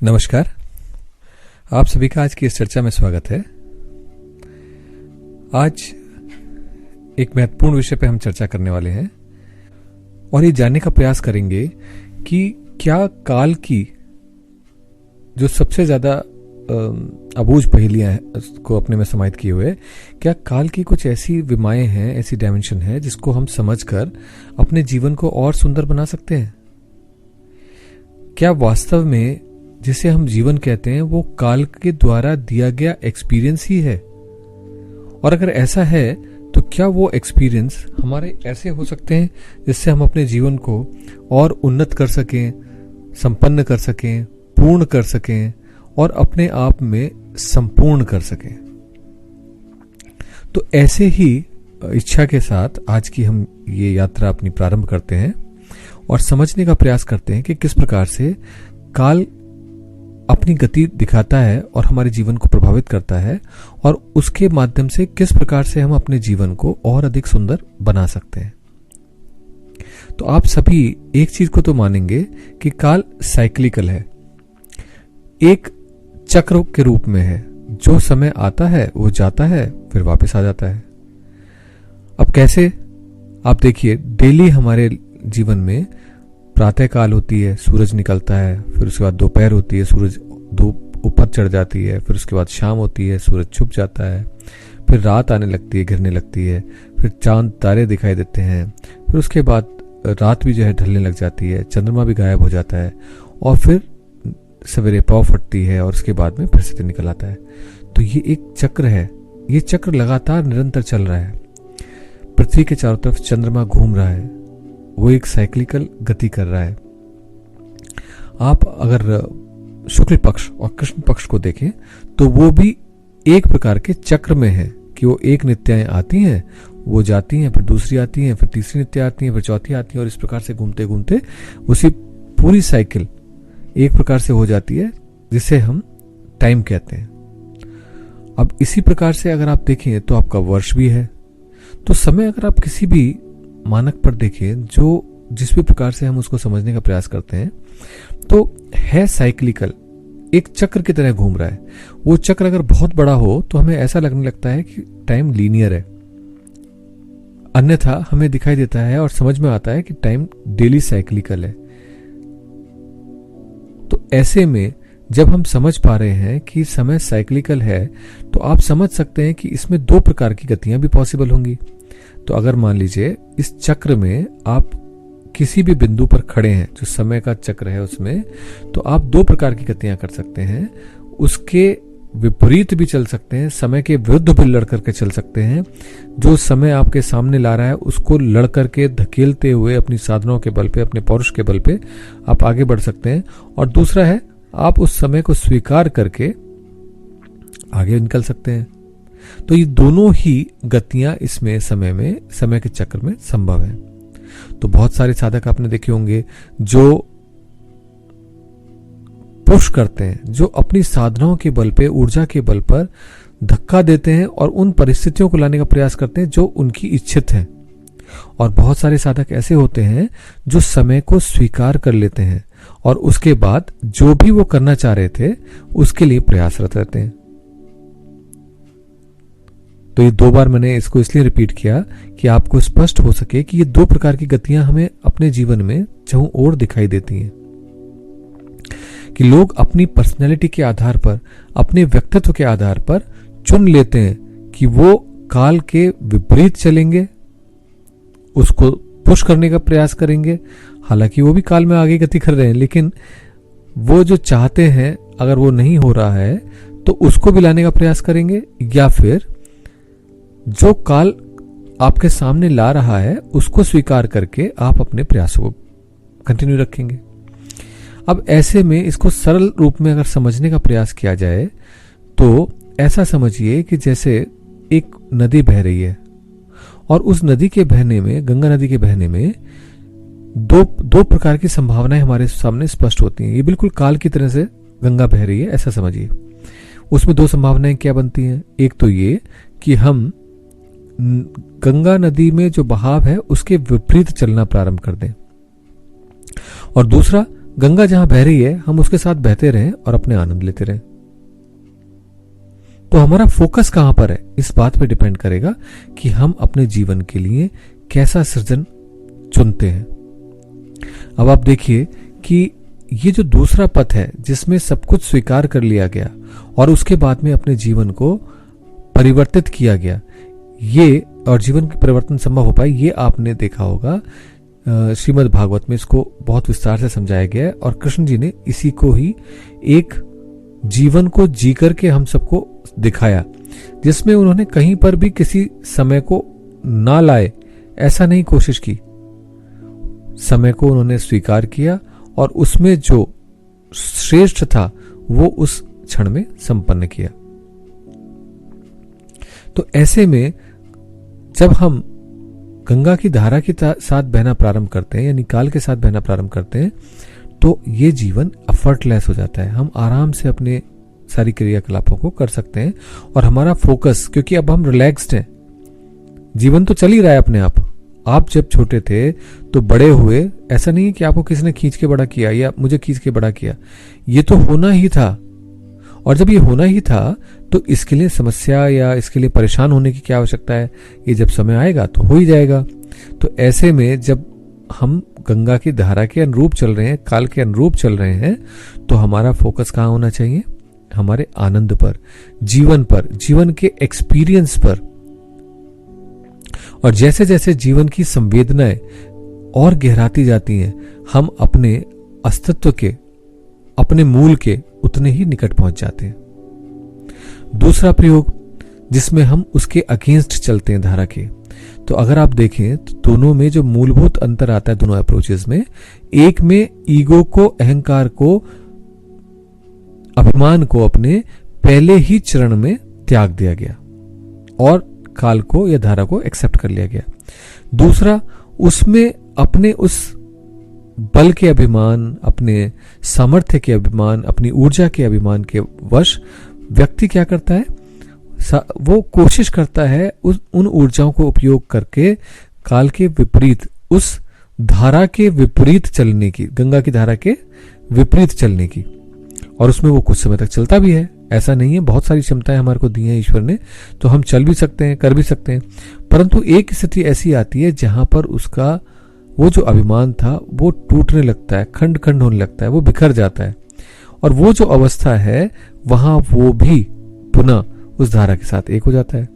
नमस्कार। आप सभी का आज की इस चर्चा में स्वागत है। आज एक महत्वपूर्ण विषय पे हम चर्चा करने वाले हैं और ये जानने का प्रयास करेंगे कि क्या काल की जो सबसे ज्यादा अबूझ पहेलियां हैं को अपने में समाहित किए हुए, क्या काल की कुछ ऐसी विमाएं हैं, ऐसी डायमेंशन है जिसको हम समझकर अपने जीवन को और सुंदर बना सकते हैं? क्या वास्तव में जिसे हम जीवन कहते हैं वो काल के द्वारा दिया गया एक्सपीरियंस ही है? और अगर ऐसा है तो क्या वो एक्सपीरियंस हमारे ऐसे हो सकते हैं जिससे हम अपने जीवन को और उन्नत कर सकें, संपन्न कर सकें, पूर्ण कर सकें और अपने आप में संपूर्ण कर सकें? तो ऐसे ही इच्छा के साथ आज की हम ये यात्रा अपनी प्रारंभ करते हैं और समझने का प्रयास करते हैं कि किस प्रकार से काल अपनी गति दिखाता है और हमारे जीवन को प्रभावित करता है और उसके माध्यम से किस प्रकार से हम अपने जीवन को और अधिक सुंदर बना सकते हैं। तो आप सभी एक चीज को तो मानेंगे कि काल साइक्लिकल है, एक चक्र के रूप में है। जो समय आता है वो जाता है, फिर वापस आ जाता है। अब कैसे? आप देखिए, डेली हमारे जीवन में प्रातः काल होती है, सूरज निकलता है, फिर उसके बाद दोपहर होती है, सूरज धूप ऊपर चढ़ जाती है, फिर उसके बाद शाम होती है, सूरज छुप जाता है, फिर रात आने लगती है, घिरने लगती है, फिर चांद तारे दिखाई देते हैं, फिर उसके बाद रात भी जो है ढलने लग जाती है, चंद्रमा भी गायब हो जाता है और फिर सवेरे पौ फटती है और उसके बाद में फिर से दिन निकल आता है। तो ये एक चक्र है, ये चक्र लगातार निरंतर चल रहा है। पृथ्वी के चारों तरफ चंद्रमा घूम रहा है, वो एक साइक्लिकल गति कर रहा है। आप अगर शुक्ल पक्ष और कृष्ण पक्ष को देखें तो वो भी एक प्रकार के चक्र में है कि वो एक नित्याएं आती हैं, वो जाती हैं, फिर दूसरी आती हैं, फिर तीसरी नित्य आती हैं, फिर चौथी आती हैं और इस प्रकार से घूमते घूमते उसी पूरी साइकिल एक प्रकार से हो जाती है जिसे हम टाइम कहते हैं। अब इसी प्रकार से अगर आप देखें तो आपका वर्ष भी है। तो समय अगर आप किसी भी मानक पर देखें, जो जिस भी प्रकार से हम उसको समझने का प्रयास करते हैं, तो है साइक्लिकल, एक चक्र की तरह घूम रहा है। वो चक्र अगर बहुत बड़ा हो तो हमें ऐसा लगने लगता है कि टाइम लीनियर है, अन्यथा हमें दिखाई देता है और समझ में आता है कि टाइम डेली साइक्लिकल है। तो ऐसे में जब हम समझ पा रहे हैं कि समय साइक्लिकल है तो आप समझ सकते हैं कि इसमें दो प्रकार की गतियां भी पॉसिबल होंगी। तो अगर मान लीजिए इस चक्र में आप किसी भी बिंदु पर खड़े हैं, जो समय का चक्र है उसमें, तो आप दो प्रकार की गतियां कर सकते हैं। उसके विपरीत भी चल सकते हैं, समय के विरुद्ध भी लड़ करके चल सकते हैं। जो समय आपके सामने ला रहा है उसको लड़ करके धकेलते हुए अपनी साधनाओं के बल पे, अपने पौरुष के बल पे आप आगे बढ़ सकते हैं। और दूसरा है, आप उस समय को स्वीकार करके आगे निकल सकते हैं। तो ये दोनों ही गतियां इसमें समय के चक्र में संभव है। तो बहुत सारे साधक आपने देखे होंगे जो पुश करते हैं, जो अपनी साधनाओं के बल पे, ऊर्जा के बल पर धक्का देते हैं और उन परिस्थितियों को लाने का प्रयास करते हैं जो उनकी इच्छित हैं। और बहुत सारे साधक ऐसे होते हैं जो समय को स्वीकार कर लेते हैं और उसके बाद जो भी वो करना चाह रहे थे उसके लिए प्रयासरत रहते हैं। तो ये दो बार मैंने इसको इसलिए रिपीट किया कि आपको स्पष्ट हो सके कि ये दो प्रकार की गतियां हमें अपने जीवन में चहुं ओर दिखाई देती हैं कि लोग अपनी पर्सनैलिटी के आधार पर, अपने व्यक्तित्व के आधार पर चुन लेते हैं कि वो काल के विपरीत चलेंगे, उसको पुश करने का प्रयास करेंगे। हालांकि वो भी काल में आगे गति कर रहे हैं, लेकिन वो जो चाहते हैं अगर वो नहीं हो रहा है तो उसको भी लाने का प्रयास करेंगे, या फिर जो काल आपके सामने ला रहा है उसको स्वीकार करके आप अपने प्रयासों को कंटिन्यू रखेंगे। अब ऐसे में इसको सरल रूप में अगर समझने का प्रयास किया जाए तो ऐसा समझिए कि जैसे एक नदी बह रही है और उस नदी के बहने में, गंगा नदी के बहने में दो प्रकार की संभावनाएं हमारे सामने स्पष्ट होती हैं। ये बिल्कुल काल की तरह से गंगा बह रही है, ऐसा समझिए। उसमें दो संभावनाएं क्या बनती हैं? एक तो ये कि हम गंगा नदी में जो बहाव है उसके विपरीत चलना प्रारंभ कर दें, और दूसरा गंगा जहां बह रही है हम उसके साथ बहते रहें और अपने आनंद लेते रहें। तो हमारा फोकस कहां पर है, इस बात पे डिपेंड करेगा कि हम अपने जीवन के लिए कैसा सृजन चुनते हैं। अब आप देखिए कि ये जो दूसरा पथ है जिसमें सब कुछ स्वीकार कर लिया गया और उसके बाद में अपने जीवन को परिवर्तित किया गया, ये और जीवन की परिवर्तन संभव हो पाए, ये आपने देखा होगा श्रीमद् भागवत में इसको बहुत विस्तार से समझाया गया है। और कृष्ण जी ने इसी को ही एक जीवन को जी करके हम सबको दिखाया, जिसमें उन्होंने कहीं पर भी किसी समय को ना लाए ऐसा नहीं कोशिश की। समय को उन्होंने स्वीकार किया और उसमें जो श्रेष्ठ था वो उस क्षण में संपन्न किया। तो ऐसे में जब हम गंगा की धारा के साथ बहना प्रारंभ करते हैं, यानी काल के साथ बहना प्रारंभ करते हैं, तो ये जीवन एफर्टलेस हो जाता है। हम आराम से अपने सारी क्रियाकलापों को कर सकते हैं और हमारा फोकस, क्योंकि अब हम रिलैक्स्ड हैं, जीवन तो चल ही रहा है अपने आप। आप जब छोटे थे तो बड़े हुए, ऐसा नहीं है कि आपको किसी ने खींच के बड़ा किया या मुझे खींच के बड़ा किया, ये तो होना ही था। और जब ये होना ही था तो इसके लिए समस्या या इसके लिए परेशान होने की क्या आवश्यकता है, ये जब समय आएगा तो हो ही जाएगा। तो ऐसे में जब हम गंगा की धारा के अनुरूप चल रहे हैं, काल के अनुरूप चल रहे हैं, तो हमारा फोकस कहाँ होना चाहिए, हमारे आनंद पर, जीवन पर, जीवन के एक्सपीरियंस पर। और जैसे जैसे जीवन की संवेदनाएं और गहराती जाती हैं, हम अपने अस्तित्व के, अपने मूल के उतने ही निकट पहुंच जाते हैं। दूसरा प्रयोग जिसमें हम उसके अगेंस्ट चलते हैं धारा के, तो अगर आप देखें तो दोनों में जो मूलभूत अंतर आता है दोनों अप्रोचेस में, एक में ईगो को, अहंकार को, अभिमान को अपने पहले ही चरण में त्याग दिया गया और काल को या धारा को एक्सेप्ट कर लिया गया। दूसरा, उसमें अपने उस बल के अभिमान, अपने सामर्थ्य के अभिमान, अपनी ऊर्जा के अभिमान के वश व्यक्ति क्या करता है, वो कोशिश करता है उन ऊर्जाओं को उपयोग करके काल के विपरीत, उस धारा के विपरीत चलने की, गंगा की धारा के विपरीत चलने की। और उसमें वो कुछ समय तक चलता भी है, ऐसा नहीं है, बहुत सारी क्षमताएं हमारे को दी हैं ईश्वर ने, तो हम चल भी सकते हैं, कर भी सकते हैं। परंतु एक स्थिति ऐसी आती है जहां पर उसका वो जो अभिमान था वो टूटने लगता है, खंड खंड होने लगता है, वो बिखर जाता है। और वो जो अवस्था है वहां वो भी पुनः उस धारा के साथ एक हो जाता है।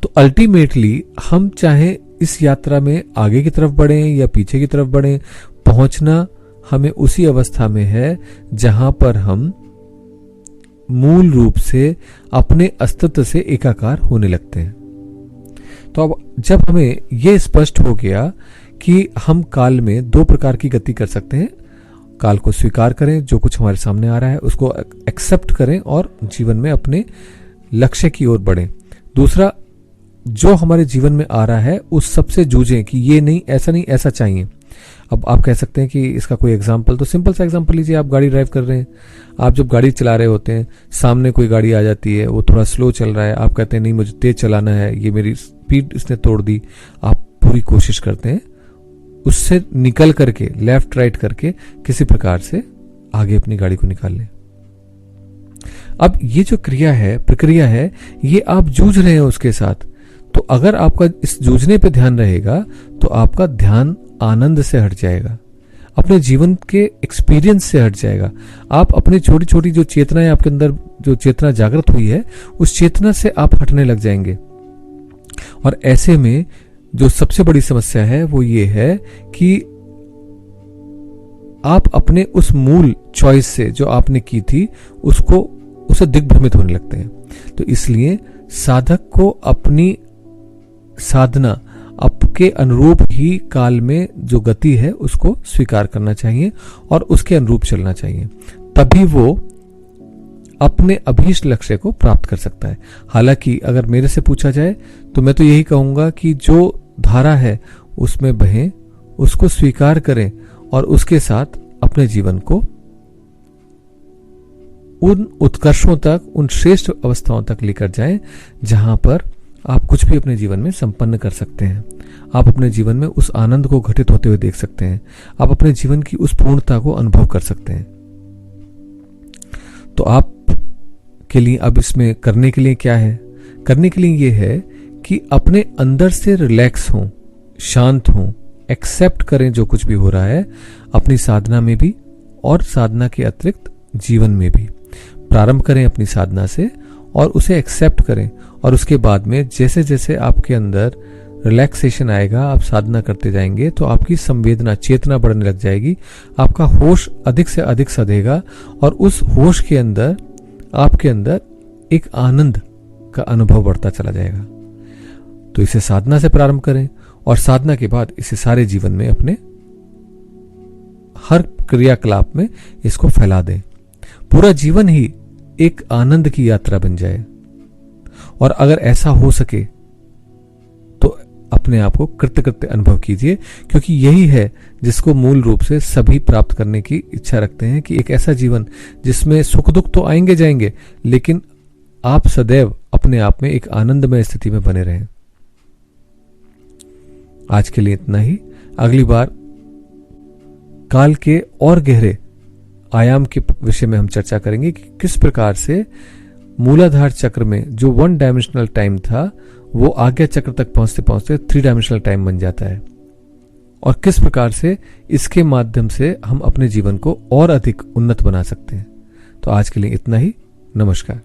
तो अल्टीमेटली हम चाहे इस यात्रा में आगे की तरफ बढ़ें या पीछे की तरफ बढ़ें, पहुंचना हमें उसी अवस्था में है जहां पर हम मूल रूप से अपने अस्तित्व से एकाकार होने लगते हैं। तो अब जब हमें यह स्पष्ट हो गया कि हम काल में दो प्रकार की गति कर सकते हैं, काल को स्वीकार करें, जो कुछ हमारे सामने आ रहा है उसको एक्सेप्ट करें और जीवन में अपने लक्ष्य की ओर बढ़ें। दूसरा, जो हमारे जीवन में आ रहा है उस सबसे जूझें कि ये नहीं, ऐसा नहीं, ऐसा चाहिए। अब आप कह सकते हैं कि इसका कोई एग्जाम्पल, तो सिंपल सा एग्जाम्पल लीजिए। आप गाड़ी ड्राइव कर रहे हैं, आप जब गाड़ी चला रहे होते हैं, सामने कोई गाड़ी आ जाती है, वो थोड़ा स्लो चल रहा है, आप कहते हैं नहीं मुझे तेज चलाना है, ये मेरी स्पीड इसने तोड़ दी। आप पूरी कोशिश करते हैं उससे निकल करके, लेफ्ट राइट करके किसी प्रकार से आगे अपनी गाड़ी को निकाल लें। अब ये जो क्रिया है, प्रक्रिया है, ये आप जूझ रहे हैं उसके साथ। तो अगर आपका इस जूझने पे ध्यान रहेगा तो आपका ध्यान आनंद से हट जाएगा, अपने जीवन के एक्सपीरियंस से हट जाएगा। आप अपनी छोटी छोटी जो चेतनाएं, आपके अंदर जो चेतना जागृत हुई है, उस चेतना से आप हटने लग जाएंगे। और ऐसे में जो सबसे बड़ी समस्या है वो ये है कि आप अपने उस मूल चॉइस से जो आपने की थी उसे दिग्भ्रमित होने लगते हैं। तो इसलिए साधक को अपनी साधना आपके अनुरूप ही काल में जो गति है उसको स्वीकार करना चाहिए और उसके अनुरूप चलना चाहिए, तभी वो अपने अभीष्ट लक्ष्य को प्राप्त कर सकता है। हालांकि अगर मेरे से पूछा जाए तो मैं तो यही कहूंगा कि जो धारा है उसमें बहें, उसको स्वीकार करें और उसके साथ अपने जीवन को उन उत्कर्षों तक, उन श्रेष्ठ अवस्थाओं तक लेकर जाएं जहां पर आप कुछ भी अपने जीवन में संपन्न कर सकते हैं। आप अपने जीवन में उस आनंद को घटित होते हुए देख सकते हैं। आप अपने जीवन की उस पूर्णता को अनुभव कर सकते हैं। तो आप के लिए अब इसमें करने के लिए क्या है? करने के लिए ये है कि अपने अंदर से रिलैक्स हों, शांत हों, एक्सेप्ट करें जो कुछ भी हो रहा है, अपनी साधना में भी और साधना के अतिरिक्त जीवन में भी। प्रारंभ करें अपनी साधना से और उसे एक्सेप्ट करें, और उसके बाद में जैसे जैसे आपके अंदर रिलैक्सेशन आएगा, आप साधना करते जाएंगे तो आपकी संवेदना, चेतना बढ़ने लग जाएगी। आपका होश अधिक से अधिक सधेगा और उस होश के अंदर आपके अंदर एक आनंद का अनुभव बढ़ता चला जाएगा। तो इसे साधना से प्रारंभ करें और साधना के बाद इसे सारे जीवन में, अपने हर क्रियाकलाप में इसको फैला दें। पूरा जीवन ही एक आनंद की यात्रा बन जाए। और अगर ऐसा हो सके तो अपने आप को कृतकृत्य अनुभव कीजिए, क्योंकि यही है जिसको मूल रूप से सभी प्राप्त करने की इच्छा रखते हैं, कि एक ऐसा जीवन जिसमें सुख दुख तो आएंगे जाएंगे, लेकिन आप सदैव अपने आप में एक आनंदमय स्थिति में बने रहें। आज के लिए इतना ही। अगली बार काल के और गहरे आयाम के विषय में हम चर्चा करेंगे कि किस प्रकार से मूलाधार चक्र में जो 1 डायमेंशनल टाइम था वो आज्ञा चक्र तक पहुंचते पहुंचते 3 डायमेंशनल टाइम बन जाता है, और किस प्रकार से इसके माध्यम से हम अपने जीवन को और अधिक उन्नत बना सकते हैं। तो आज के लिए इतना ही। नमस्कार।